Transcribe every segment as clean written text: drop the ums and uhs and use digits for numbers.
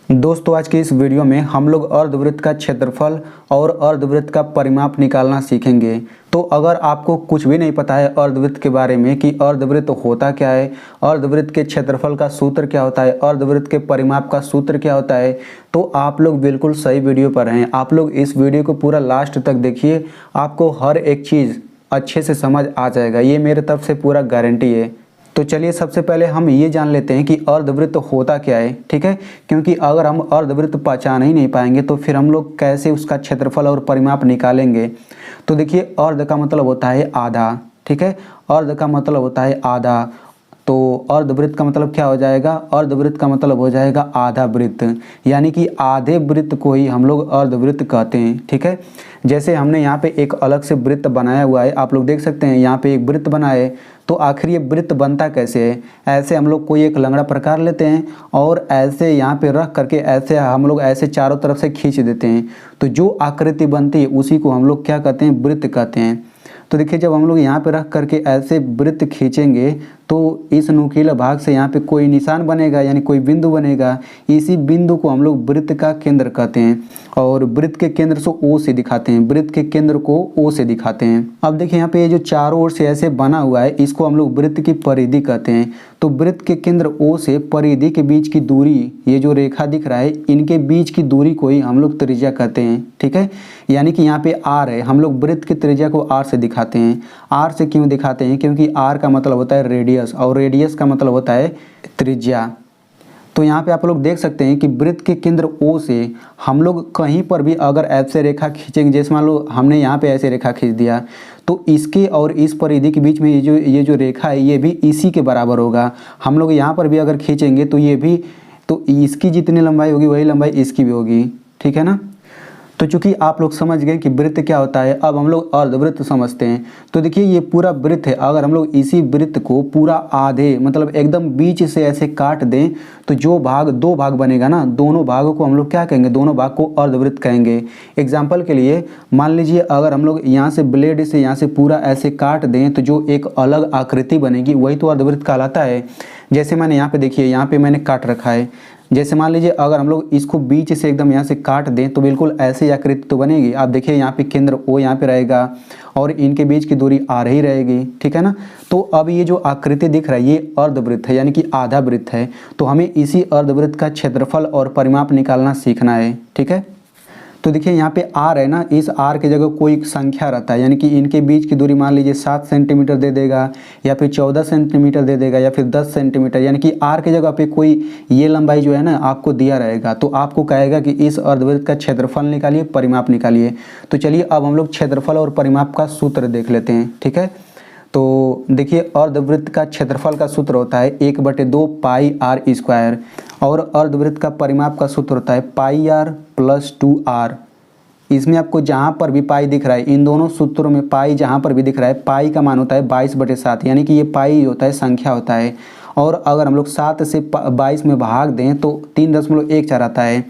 दोस्तों आज की इस वीडियो में हम लोग अर्धवृत्त का क्षेत्रफल और अर्धवृत्त का परिमाप निकालना सीखेंगे। तो अगर आपको कुछ भी नहीं पता है अर्धवृत्त के बारे में कि अर्धवृत्त होता क्या है, अर्धवृत्त के क्षेत्रफल का सूत्र क्या होता है, अर्धवृत्त के परिमाप का सूत्र क्या होता है, तो आप लोग बिल्कुल सही वीडियो पर हैं। आप लोग इस वीडियो को पूरा लास्ट तक देखिए, आपको हर एक चीज़ अच्छे से समझ आ जाएगा, ये मेरे तरफ से पूरा गारंटी है। तो चलिए सबसे पहले हम ये जान लेते हैं कि अर्धवृत्त होता क्या है, ठीक है। क्योंकि अगर हम अर्धवृत्त पहचान ही नहीं पाएंगे तो फिर हम लोग कैसे उसका क्षेत्रफल और परिमाप निकालेंगे। तो देखिए अर्ध का मतलब होता है आधा, ठीक है। अर्ध का मतलब होता है आधा, तो अर्धवृत्त का मतलब क्या हो जाएगा, अर्धवृत्त का मतलब हो जाएगा आधा वृत्त, यानी कि आधे वृत्त को ही हम लोग अर्धवृत्त कहते हैं, ठीक है। जैसे हमने यहाँ पे एक अलग से वृत्त बनाया हुआ है, आप लोग देख सकते हैं यहाँ पे एक वृत्त बना है। तो आखिर ये वृत्त बनता कैसे है, ऐसे हम लोग कोई एक लंगड़ा प्रकार लेते हैं और ऐसे यहाँ पे रख करके ऐसे हम लोग ऐसे चारों तरफ से खींच देते हैं, तो जो आकृति बनती है उसी को हम लोग क्या कहते हैं, वृत्त कहते हैं। तो देखिए जब हम लोग यहाँ पे रख करके ऐसे वृत्त खींचेंगे तो इस नुकीले भाग से यहाँ पे कोई निशान बनेगा, यानी कोई बिंदु बनेगा। इसी बिंदु को हम लोग वृत्त का केंद्र कहते हैं और वृत्त के केंद्र से ओ से दिखाते हैं, वृत्त के केंद्र को ओ से दिखाते हैं। अब देखिए यहाँ पे ये जो चारों ओर से ऐसे बना हुआ है, इसको हम लोग वृत्त की परिधि कहते हैं। तो वृत्त के केंद्र ओ से परिधि के बीच की दूरी, ये जो रेखा दिख रहा है, इनके बीच की दूरी को ही हम लोग त्रिज्या कहते हैं, ठीक है। यानी कि यहाँ पे आर है, हम लोग वृत्त की त्रिज्या को आर से दिखाते हैं। आर से क्यों दिखाते हैं, क्योंकि आर का मतलब होता है रेडियस और रेडियस का मतलब होता है त्रिज्या। तो यहाँ पे आप लोग देख सकते हैं कि वृत्त के केंद्र O से हम लोग कहीं पर भी अगर ऐसे रेखा खींचेंगे, जैसे मान लो हमने यहाँ पे ऐसे रेखा खींच दिया, तो इसके और इस परिधि के बीच में ये जो रेखा है ये भी इसी के बराबर होगा। हम लोग यहाँ पर भी अगर खींचेंगे तो ये भी, तो इसकी जितनी लंबाई होगी वही लंबाई इसकी भी होगी, ठीक है ना। तो चूंकि आप लोग समझ गए कि वृत्त क्या होता है, अब हम लोग अर्धवृत्त समझते हैं। तो देखिए ये पूरा वृत्त है, अगर हम लोग इसी वृत्त को पूरा आधे मतलब एकदम बीच से ऐसे काट दें तो जो भाग, दो भाग बनेगा ना, दोनों भागों को हम लोग क्या कहेंगे, दोनों भाग को अर्धवृत्त कहेंगे। एग्जाम्पल के लिए मान लीजिए अगर हम लोग यहाँ से ब्लेड से यहाँ से पूरा ऐसे काट दें तो जो एक अलग आकृति बनेगी वही तो अर्धवृत्त कहलाता है। जैसे मैंने यहाँ पे देखिए, यहाँ पे मैंने काट रखा है, जैसे मान लीजिए अगर हम लोग इसको बीच से एकदम यहाँ से काट दें तो बिल्कुल ऐसे आकृति तो बनेगी। आप देखिए यहाँ पे केंद्र O यहाँ पे रहेगा और इनके बीच की दूरी R ही रहेगी, ठीक है ना। तो अब ये जो आकृति दिख रहा है ये अर्धवृत्त है, यानी कि आधा वृत्त है। तो हमें इसी अर्धवृत्त का क्षेत्रफल और परिमाप निकालना सीखना है, ठीक है। तो देखिए यहाँ पे R है ना, इस R की जगह कोई संख्या रहता है, यानी कि इनके बीच की दूरी मान लीजिए 7 सेंटीमीटर दे देगा या फिर 14 सेंटीमीटर दे देगा या फिर 10 सेंटीमीटर, यानी कि R की जगह पे कोई ये लंबाई जो है ना आपको दिया रहेगा। तो आपको कहेगा कि इस अर्धवृत्त का क्षेत्रफल निकालिए, परिमाप निकालिए। तो चलिए अब हम लोग क्षेत्रफल और परिमाप का सूत्र देख लेते हैं, ठीक है। तो देखिए अर्धवृत्त का क्षेत्रफल का सूत्र होता है 1/2 पाई आर स्क्वायर और अर्धवृत्त का परिमाप का सूत्र होता है पाई आर प्लस 2r। इसमें आपको जहाँ पर भी पाई दिख रहा है, इन दोनों सूत्रों में पाई जहाँ पर भी दिख रहा है, पाई का मान होता है 22/7, यानी कि ये पाई होता है संख्या होता है। और अगर हम लोग 7 से 22 में भाग दें तो 3.14 आता है,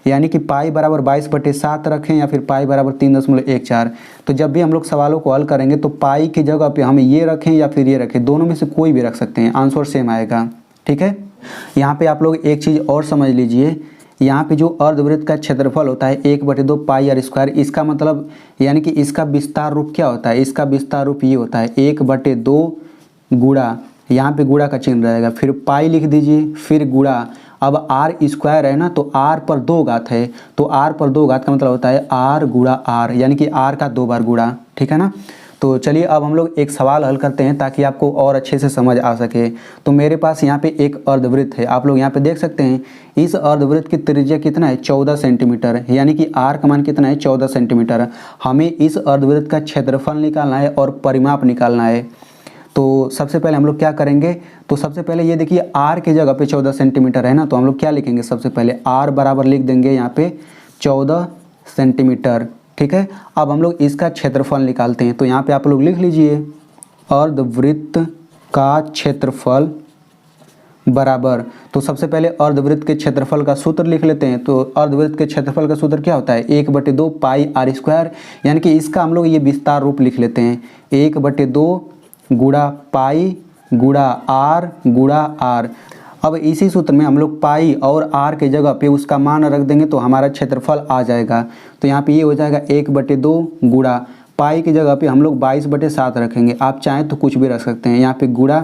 यानी कि पाई बराबर 22/7 रखें या फिर पाई बराबर 3.14। तो जब भी हम लोग सवालों को हल करेंगे तो पाई की जगह पे हम ये रखें या फिर ये रखें, दोनों में से कोई भी रख सकते हैं, आंसर सेम आएगा, ठीक है। यहाँ पे आप लोग एक चीज़ और समझ लीजिए, यहाँ पे जो अर्धवृत्त का क्षेत्रफल होता है 1/2 पाई आर स्क्वायर, इसका मतलब यानी कि इसका विस्तार रूप क्या होता है, इसका विस्तार रूप ये होता है 1/2 गुणा, यहाँ पे गुणा का चिन्ह रहेगा, फिर पाई लिख दीजिए, फिर गुणा। अब आर स्क्वायर है ना, तो आर पर 2 घात है, तो आर पर 2 घात का मतलब होता है आर गुणा आर, यानी कि आर का 2 बार गुणा, ठीक है ना। तो चलिए अब हम लोग एक सवाल हल करते हैं ताकि आपको और अच्छे से समझ आ सके। तो मेरे पास यहाँ पे एक अर्धवृत्त है, आप लोग यहाँ पे देख सकते हैं। इस अर्धवृत्त की त्रिज्या कितना है, 14 सेंटीमीटर, यानी कि आर का मान कितना है, 14 सेंटीमीटर। हमें इस अर्धवृत्त का क्षेत्रफल निकालना है और परिमाप निकालना है। तो सबसे पहले हम लोग क्या करेंगे, तो सबसे पहले ये देखिए आर की जगह पे 14 सेंटीमीटर है ना, तो हम लोग क्या लिखेंगे, सबसे पहले आर बराबर लिख देंगे यहाँ पे 14 सेंटीमीटर, ठीक है। अब हम लोग इसका क्षेत्रफल निकालते हैं। तो यहाँ पे आप लोग लिख लीजिए अर्धवृत्त का क्षेत्रफल बराबर, तो सबसे पहले अर्धवृत्त के क्षेत्रफल का सूत्र लिख लेते हैं। तो अर्धवृत्त के क्षेत्रफल का सूत्र क्या होता है, 1/2 पाई आर स्क्वायर, यानी कि इसका हम लोग ये विस्तार रूप लिख लेते हैं, 1/2 गुणा पाई गुणा आर गुणा आर। अब इसी सूत्र में हम लोग पाई और आर के जगह पे उसका मान रख देंगे तो हमारा क्षेत्रफल आ जाएगा। तो यहाँ पे ये हो जाएगा 1/2 गुणा पाई की जगह पे हम लोग 22/7 रखेंगे। आप चाहें तो कुछ भी रख सकते हैं यहाँ पे गुणा,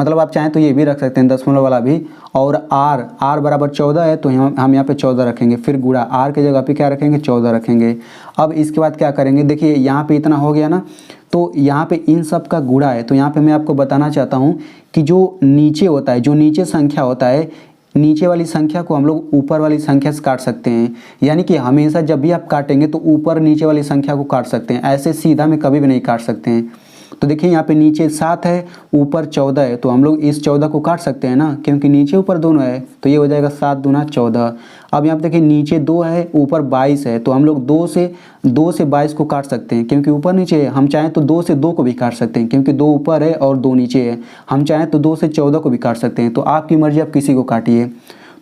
मतलब आप चाहें तो ये भी रख सकते हैं दशमलव वाला भी। और आर बराबर 14 है तो हम यहाँ पे 14 रखेंगे, फिर गुणा आर के जगह पे क्या रखेंगे 14 रखेंगे। अब इसके बाद क्या करेंगे, देखिए यहाँ पे इतना हो गया ना, तो यहाँ पे इन सब का गुणा है। तो यहाँ पे मैं आपको बताना चाहता हूँ कि जो नीचे होता है, जो नीचे संख्या होता है, नीचे वाली संख्या को हम लोग ऊपर वाली संख्या से काट सकते हैं। यानी कि हमेशा जब भी आप काटेंगे तो ऊपर नीचे वाली संख्या को काट सकते हैं, ऐसे सीधा में कभी भी नहीं काट सकते हैं। तो देखिए यहाँ पे नीचे 7 है, ऊपर 14 है, तो हम लोग इस 14 को काट सकते हैं ना, क्योंकि नीचे ऊपर दोनों है। तो ये हो जाएगा 7 दूना 14। अब यहाँ पे देखिए नीचे 2 है, ऊपर 22 है, तो हम लोग 2 से 22 को काट सकते हैं, क्योंकि ऊपर नीचे है। हम चाहें तो 2 से 2 को भी काट सकते हैं, क्योंकि 2 ऊपर है और 2 नीचे है। हम चाहें तो 2 से 14 को भी काट सकते हैं, तो आपकी मर्जी, आप किसी को काटिए।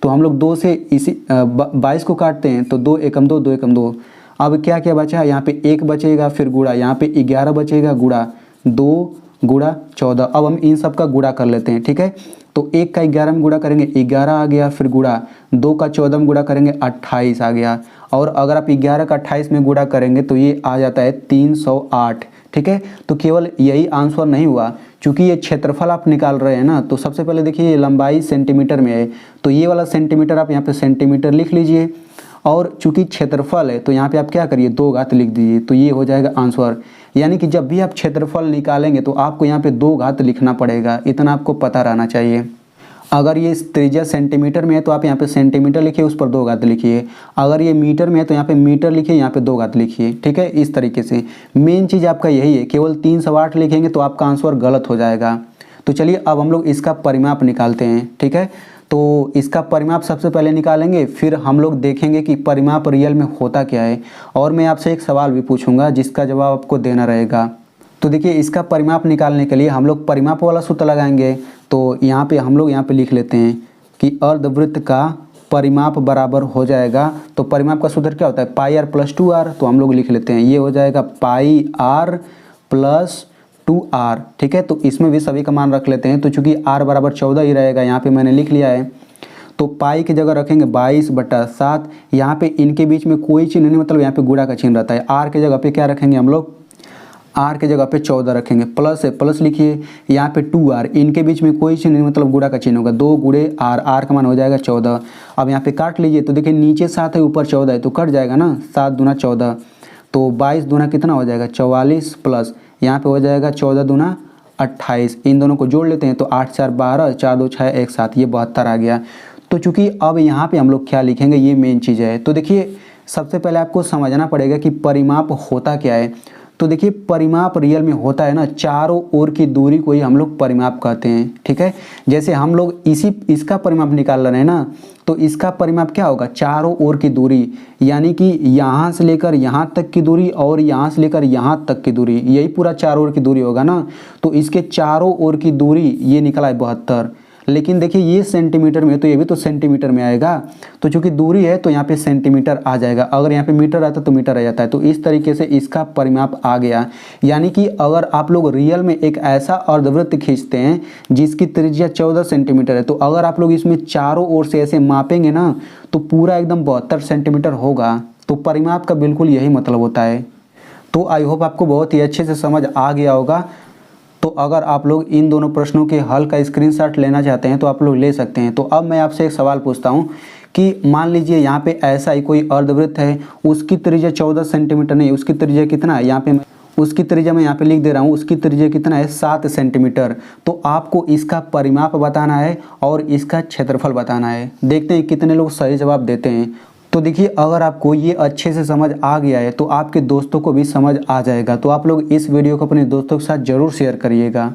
तो हम लोग 2 से इसी 22 को काटते हैं, तो 2 एकम 2, 2 एकम 2। अब क्या क्या बचा, यहाँ पे 1 बचेगा, फिर गुणा, यहाँ पे 11 बचेगा, गुणा 2 गुणा 14। अब हम इन सब का गुणा कर लेते हैं, ठीक है। तो 1 का 11 में गुणा करेंगे 11 आ गया, फिर गुणा 2 का 14 में गुणा करेंगे 28 आ गया। और अगर आप 11 का 28 में गुणा करेंगे तो ये आ जाता है 308, ठीक है। तो केवल यही आंसर नहीं हुआ, चूंकि ये क्षेत्रफल आप निकाल रहे हैं ना, तो सबसे पहले देखिए ये लंबाई सेंटीमीटर में है, तो ये वाला सेंटीमीटर आप यहाँ पे सेंटीमीटर लिख लीजिए। और चूंकि क्षेत्रफल है तो यहाँ पे आप क्या करिए 2 घात लिख दीजिए, तो ये हो जाएगा आंसर। यानी कि जब भी आप क्षेत्रफल निकालेंगे तो आपको यहाँ पे 2 घात लिखना पड़ेगा, इतना आपको पता रहना चाहिए। अगर ये त्रिज्या सेंटीमीटर में है तो आप यहाँ पे सेंटीमीटर लिखिए, उस पर 2 घात लिखिए। अगर ये मीटर में है तो यहाँ पे मीटर लिखिए, यहाँ पे 2 घात लिखिए, ठीक है। इस तरीके से मेन चीज़ आपका यही है, केवल 308 लिखेंगे तो आपका आंसर गलत हो जाएगा। तो चलिए अब हम लोग इसका परिमाप निकालते हैं, ठीक है। तो इसका परिमाप सबसे पहले निकालेंगे, फिर हम लोग देखेंगे कि परिमाप रियल में होता क्या है। और मैं आपसे एक सवाल भी पूछूंगा जिसका जवाब आपको देना रहेगा। तो देखिए इसका परिमाप निकालने के लिए हम लोग परिमाप वाला सूत्र लगाएंगे। तो यहाँ पे हम लोग यहाँ पे लिख लेते हैं कि अर्धवृत्त का परिमाप बराबर हो जाएगा, तो परिमाप का सूत्र क्या होता है पाई आर प्लस 2r। तो हम लोग लिख लेते हैं, ये हो जाएगा पाई आर प्लस 2r, ठीक है। तो इसमें भी सभी का मान रख लेते हैं, तो चूंकि r बराबर 14 ही रहेगा, यहाँ पे मैंने लिख लिया है। तो पाई की जगह रखेंगे 22/7। यहाँ पे इनके बीच में कोई चिन्ह नहीं, मतलब यहाँ पे गुणा का चिन्ह रहता है। r के जगह पे क्या रखेंगे हम लोग, r के जगह पे 14 रखेंगे, प्लस है प्लस लिखिए। यहाँ पे 2r, इनके बीच में कोई चिन्ह नहीं, मतलब गुणा का चिन्ह होगा, 2 गुणे r, r का मान हो जाएगा 14। अब यहाँ पे काट लीजिए, तो देखिए नीचे 7 है ऊपर 14 है, तो कट जाएगा ना, 7 दूना 14। तो 22 दूना कितना हो जाएगा 44, प्लस यहाँ पे हो जाएगा 14 दूना 28। इन दोनों को जोड़ लेते हैं, तो 8 4 12, 4 2 6 1 7, ये 72 आ गया। तो चूंकि अब यहाँ पे हम लोग क्या लिखेंगे, ये मेन चीज़ है। तो देखिए सबसे पहले आपको समझना पड़ेगा कि परिमाप होता क्या है। तो देखिए परिमाप रियल में होता है ना, चारों ओर की दूरी को ही हम लोग परिमाप कहते हैं, ठीक है। जैसे हम लोग इसका परिमाप निकाल रहे हैं ना, तो इसका परिमाप क्या होगा, चारों ओर की दूरी, यानी कि यहाँ से लेकर यहाँ तक की दूरी और यहाँ से लेकर यहाँ तक की दूरी, यही पूरा चारों ओर की दूरी होगा ना। तो इसके चारों ओर की दूरी ये निकला है 72। लेकिन देखिए ये सेंटीमीटर में, तो ये भी तो सेंटीमीटर में आएगा। तो चूंकि दूरी है तो यहाँ पे सेंटीमीटर आ जाएगा, अगर यहाँ पे मीटर आता तो मीटर आ जाता है। तो इस तरीके से इसका परिमाप आ गया। यानी कि अगर आप लोग रियल में एक ऐसा अर्धवृत्त खींचते हैं जिसकी त्रिज्या 14 सेंटीमीटर है, तो अगर आप लोग इसमें चारों ओर से ऐसे मापेंगे ना, तो पूरा एकदम 72 सेंटीमीटर होगा। तो परिमाप का बिल्कुल यही मतलब होता है। तो आई होप आपको बहुत ही अच्छे से समझ आ गया होगा। तो अगर आप लोग इन दोनों प्रश्नों के हल का स्क्रीनशॉट लेना चाहते हैं तो आप लोग ले सकते हैं। तो अब मैं आपसे एक सवाल पूछता हूं कि मान लीजिए यहाँ पे ऐसा ही कोई अर्धवृत्त है, उसकी त्रिज्या 14 सेंटीमीटर नहीं, उसकी त्रिज्या कितना है, यहाँ पे उसकी त्रिज्या मैं यहाँ पे लिख दे रहा हूँ, उसकी त्रिज्या कितना है 7 सेंटीमीटर। तो आपको इसका परिमाप बताना है और इसका क्षेत्रफल बताना है। देखते हैं कितने लोग सही जवाब देते हैं। तो देखिए अगर आपको ये अच्छे से समझ आ गया है तो आपके दोस्तों को भी समझ आ जाएगा। तो आप लोग इस वीडियो को अपने दोस्तों के साथ ज़रूर शेयर करिएगा।